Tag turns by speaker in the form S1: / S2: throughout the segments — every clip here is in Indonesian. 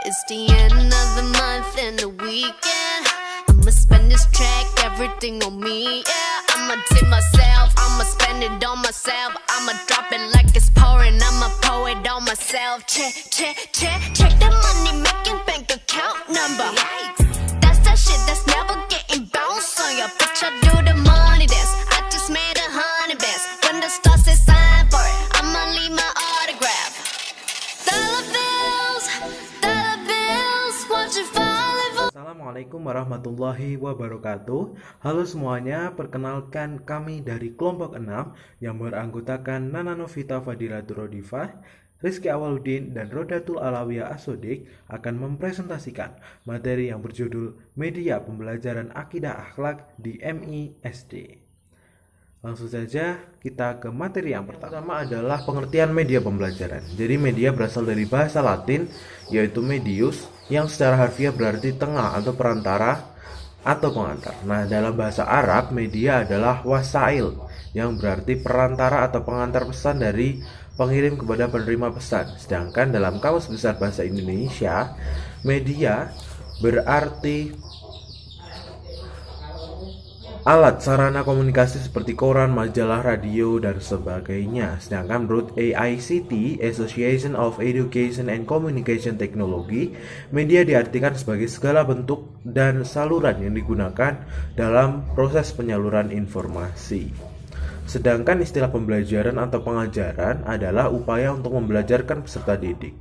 S1: It's the end of the month and the weekend. I'ma spend this track, everything on me, yeah. I'ma tip myself, I'ma spend it on myself. I'ma drop it like it's pouring, I'ma pour it on myself. Check the money making bank account number. That's that shit that's never getting bounced on ya. Bitch, I do the money dance, I just made 100 bands. When the stars say sign for it, I'ma leave my autograph. Dollar bills, what you falling for?
S2: Assalamualaikum warahmatullahi wabarakatuh. Halo semuanya, perkenalkan kami dari kelompok 6 yang beranggotakan Nana Novita Fadilatul Rodifah, Rizky Awaludin, dan Rodatul Alawiyah Asodik akan mempresentasikan materi yang berjudul Media Pembelajaran Akidah Akhlak di MISD. Langsung saja kita ke materi yang pertama adalah pengertian media pembelajaran. Jadi media berasal dari bahasa Latin yaitu medius yang secara harfiah berarti tengah atau perantara atau pengantar. Nah, dalam bahasa Arab media adalah wasail yang berarti perantara atau pengantar pesan dari pengirim kepada penerima pesan. Sedangkan dalam Kamus Besar Bahasa Indonesia, media berarti alat sarana komunikasi seperti koran, majalah, radio, dan sebagainya. Sedangkan menurut AICT, Association of Education and Communication Technology, media diartikan sebagai segala bentuk dan saluran yang digunakan dalam proses penyaluran informasi. Sedangkan istilah pembelajaran atau pengajaran adalah upaya untuk membelajarkan peserta didik.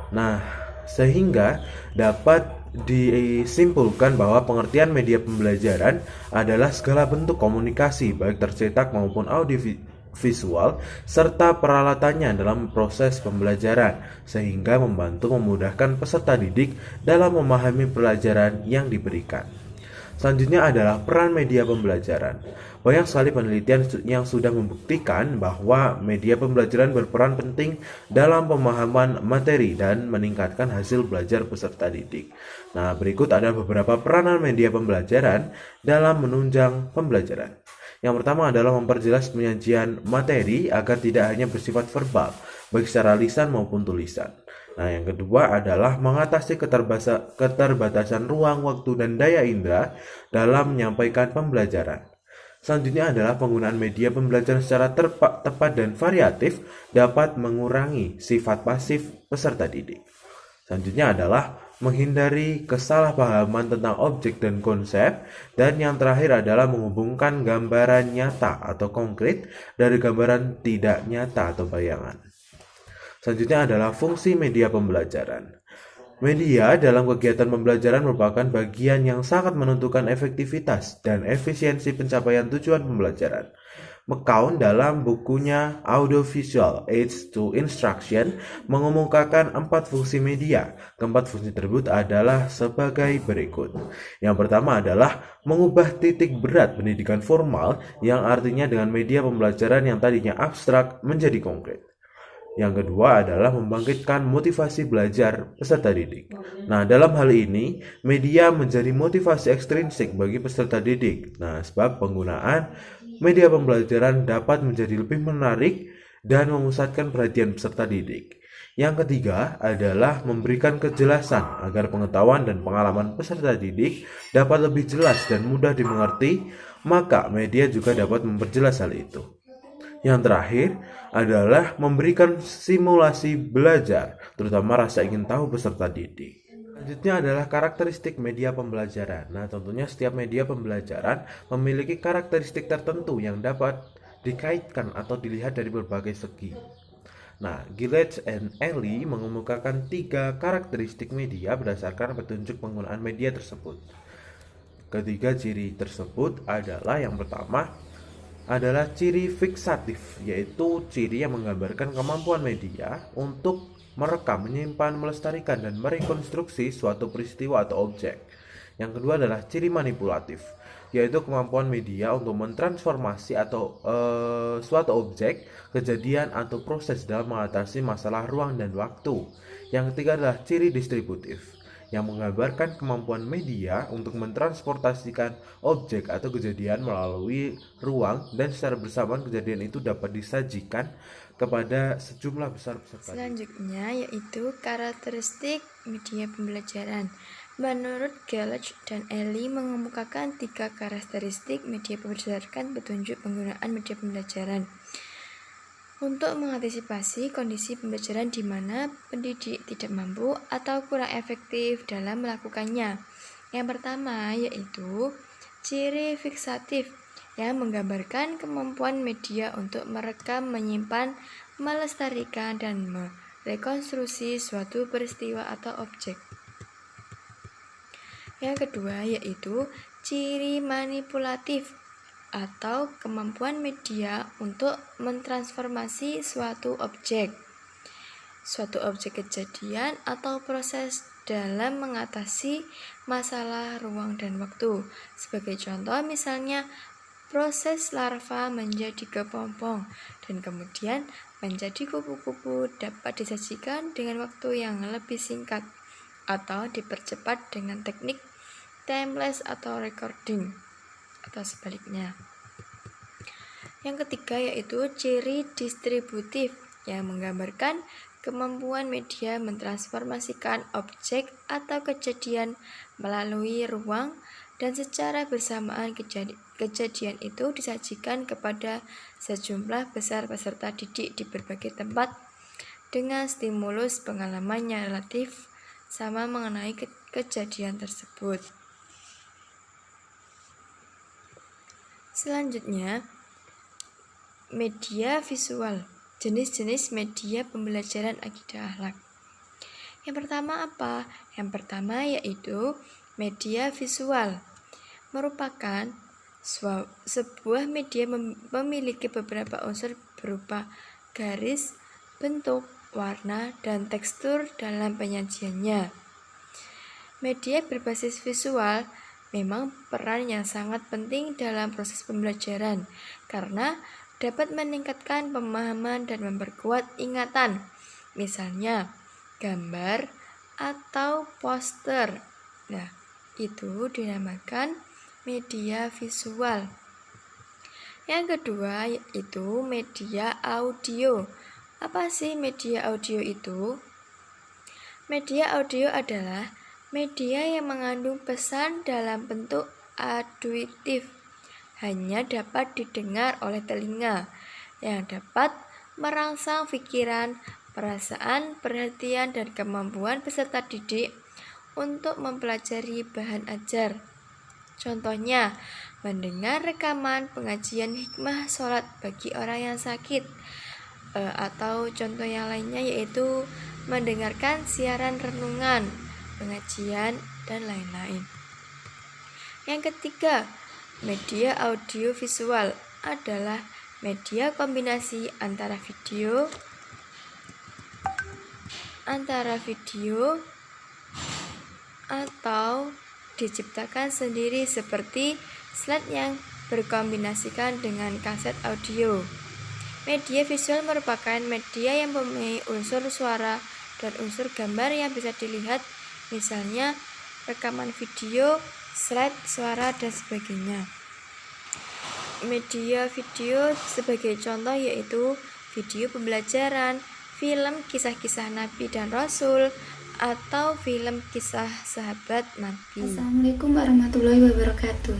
S2: Nah, sehingga dapat disimpulkan bahwa pengertian media pembelajaran adalah segala bentuk komunikasi baik tercetak maupun audiovisual serta peralatannya dalam proses pembelajaran sehingga membantu memudahkan peserta didik dalam memahami pelajaran yang diberikan. Selanjutnya adalah peran media pembelajaran. Banyak sekali penelitian yang sudah membuktikan bahwa media pembelajaran berperan penting dalam pemahaman materi dan meningkatkan hasil belajar peserta didik. Nah, berikut ada beberapa peranan media pembelajaran dalam menunjang pembelajaran. Yang pertama adalah memperjelas penyajian materi agar tidak hanya bersifat verbal, baik secara lisan maupun tulisan. Nah, yang kedua adalah mengatasi keterbatasan ruang, waktu, dan daya indera dalam menyampaikan pembelajaran. Selanjutnya adalah penggunaan media pembelajaran secara tepat dan variatif dapat mengurangi sifat pasif peserta didik. Selanjutnya adalah menghindari kesalahpahaman tentang objek dan konsep. Dan yang terakhir adalah menghubungkan gambaran nyata atau konkret dari gambaran tidak nyata atau bayangan. Selanjutnya adalah fungsi media pembelajaran. Media dalam kegiatan pembelajaran merupakan bagian yang sangat menentukan efektivitas dan efisiensi pencapaian tujuan pembelajaran. McCown dalam bukunya Audiovisual Aids to Instruction mengemukakan 4 fungsi media. Keempat fungsi tersebut adalah sebagai berikut. Yang pertama adalah mengubah titik berat pendidikan formal yang artinya dengan media pembelajaran yang tadinya abstrak menjadi konkret. Yang kedua adalah membangkitkan motivasi belajar peserta didik. Nah, dalam hal ini, media menjadi motivasi ekstrinsik bagi peserta didik. Nah, sebab penggunaan media pembelajaran dapat menjadi lebih menarik dan memusatkan perhatian peserta didik. Yang ketiga adalah memberikan kejelasan agar pengetahuan dan pengalaman peserta didik dapat lebih jelas dan mudah dimengerti, maka media juga dapat memperjelas hal itu. Yang terakhir adalah memberikan simulasi belajar, terutama rasa ingin tahu peserta didik. Selanjutnya adalah karakteristik media pembelajaran. Nah, tentunya setiap media pembelajaran memiliki karakteristik tertentu yang dapat dikaitkan atau dilihat dari berbagai segi. Nah, Gillette and Ellie mengemukakan 3 karakteristik media berdasarkan petunjuk penggunaan media tersebut. Ketiga ciri tersebut adalah yang pertama adalah ciri fiksatif, yaitu ciri yang menggambarkan kemampuan media untuk merekam, menyimpan, melestarikan, dan merekonstruksi suatu peristiwa atau objek. Yang kedua adalah ciri manipulatif, yaitu kemampuan media untuk mentransformasi atau suatu objek, kejadian, atau proses dalam mengatasi masalah ruang dan waktu. Yang ketiga adalah ciri distributif, yang menggambarkan kemampuan media untuk mentransportasikan objek atau kejadian melalui ruang dan secara bersamaan kejadian itu dapat disajikan kepada sejumlah besar peserta.
S3: Selanjutnya yaitu karakteristik media pembelajaran. Menurut Gallagher dan Ellie mengemukakan 3 karakteristik media berdasarkan petunjuk penggunaan media pembelajaran untuk mengantisipasi kondisi pembelajaran di mana pendidik tidak mampu atau kurang efektif dalam melakukannya. Yang pertama yaitu ciri fiksatif yang menggambarkan kemampuan media untuk merekam, menyimpan, melestarikan, dan merekonstruksi suatu peristiwa atau objek. Yang kedua yaitu ciri manipulatif atau kemampuan media untuk mentransformasi suatu objek kejadian atau proses dalam mengatasi masalah ruang dan waktu. Sebagai contoh misalnya proses larva menjadi kepompong dan kemudian menjadi kupu-kupu dapat disajikan dengan waktu yang lebih singkat atau dipercepat dengan teknik timelapse atau recording atau sebaliknya. Yang ketiga yaitu ciri distributif yang menggambarkan kemampuan media mentransformasikan objek atau kejadian melalui ruang dan secara bersamaan kejadian itu disajikan kepada sejumlah besar peserta didik di berbagai tempat dengan stimulus pengalamannya relatif sama mengenai kejadian tersebut. Selanjutnya, media visual. Jenis-jenis media pembelajaran akidah akhlak. Yang pertama apa? Yang pertama yaitu media visual. Merupakan sebuah media memiliki beberapa unsur berupa garis, bentuk, warna, dan tekstur dalam penyajiannya. Media berbasis visual memang peran yang sangat penting dalam proses pembelajaran karena dapat meningkatkan pemahaman dan memperkuat ingatan. Misalnya, gambar atau poster. Nah, itu dinamakan media visual. Yang kedua yaitu media audio. Apa sih media audio itu? Media audio adalah media yang mengandung pesan dalam bentuk auditif, hanya dapat didengar oleh telinga, yang dapat merangsang pikiran, perasaan, perhatian, dan kemampuan peserta didik untuk mempelajari bahan ajar. Contohnya, mendengar rekaman pengajian hikmah sholat bagi orang yang sakit, atau contoh yang lainnya yaitu mendengarkan siaran renungan, pengajian, dan lain-lain. Yang ketiga, media audio visual adalah media kombinasi antara video atau diciptakan sendiri seperti slide yang berkombinasikan dengan kaset audio. Media visual merupakan media yang mempunyai unsur suara dan unsur gambar yang bisa dilihat, misalnya rekaman video, slide, suara, dan sebagainya. Media video sebagai contoh yaitu video pembelajaran, film kisah-kisah Nabi dan Rasul, atau film kisah sahabat Nabi.
S4: Assalamualaikum warahmatullahi wabarakatuh.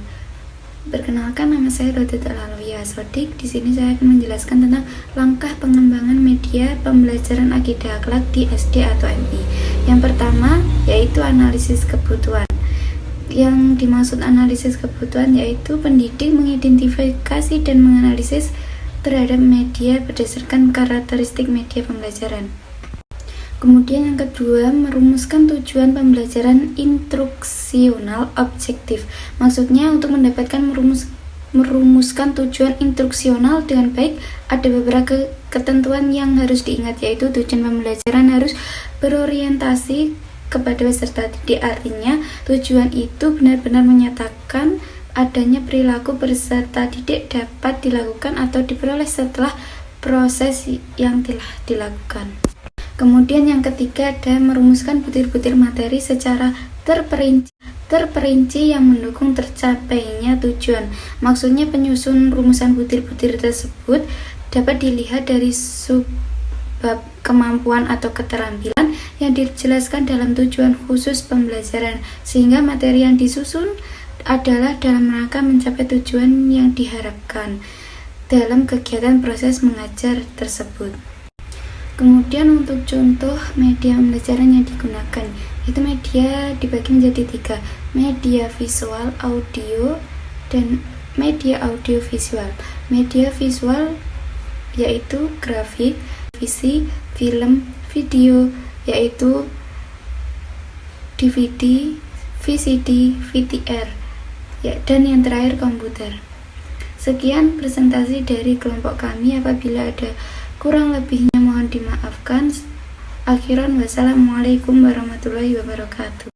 S4: Perkenalkan, nama saya Rodatul Alawiyah Sodik. Di sini saya akan menjelaskan tentang langkah pengembangan media pembelajaran akidah akhlak di SD atau MI. Yang pertama yaitu analisis kebutuhan. Yang dimaksud analisis kebutuhan yaitu pendidik mengidentifikasi dan menganalisis terhadap media berdasarkan karakteristik media pembelajaran. Kemudian yang kedua, merumuskan tujuan pembelajaran instruksional objektif. Maksudnya untuk mendapatkan merumuskan tujuan instruksional dengan baik, ada beberapa ketentuan yang harus diingat, yaitu tujuan pembelajaran harus berorientasi kepada peserta didik. Artinya, tujuan itu benar-benar menyatakan adanya perilaku peserta didik dapat dilakukan atau diperoleh setelah proses yang telah dilakukan. Kemudian yang ketiga ada merumuskan butir-butir materi secara terperinci yang mendukung tercapainya tujuan. Maksudnya penyusun rumusan butir-butir tersebut dapat dilihat dari bab kemampuan atau keterampilan yang dijelaskan dalam tujuan khusus pembelajaran, sehingga materi yang disusun adalah dalam rangka mencapai tujuan yang diharapkan dalam kegiatan proses mengajar tersebut. Kemudian untuk contoh media pembelajaran yang digunakan, itu media dibagi menjadi 3, media visual, audio, dan media audiovisual. Media visual yaitu grafik, televisi, film, video, yaitu DVD, VCD, VTR, dan yang terakhir komputer. Sekian presentasi dari kelompok kami. Apabila ada kurang lebihnya mohon dimaafkan. Akhiran wassalamualaikum warahmatullahi wabarakatuh.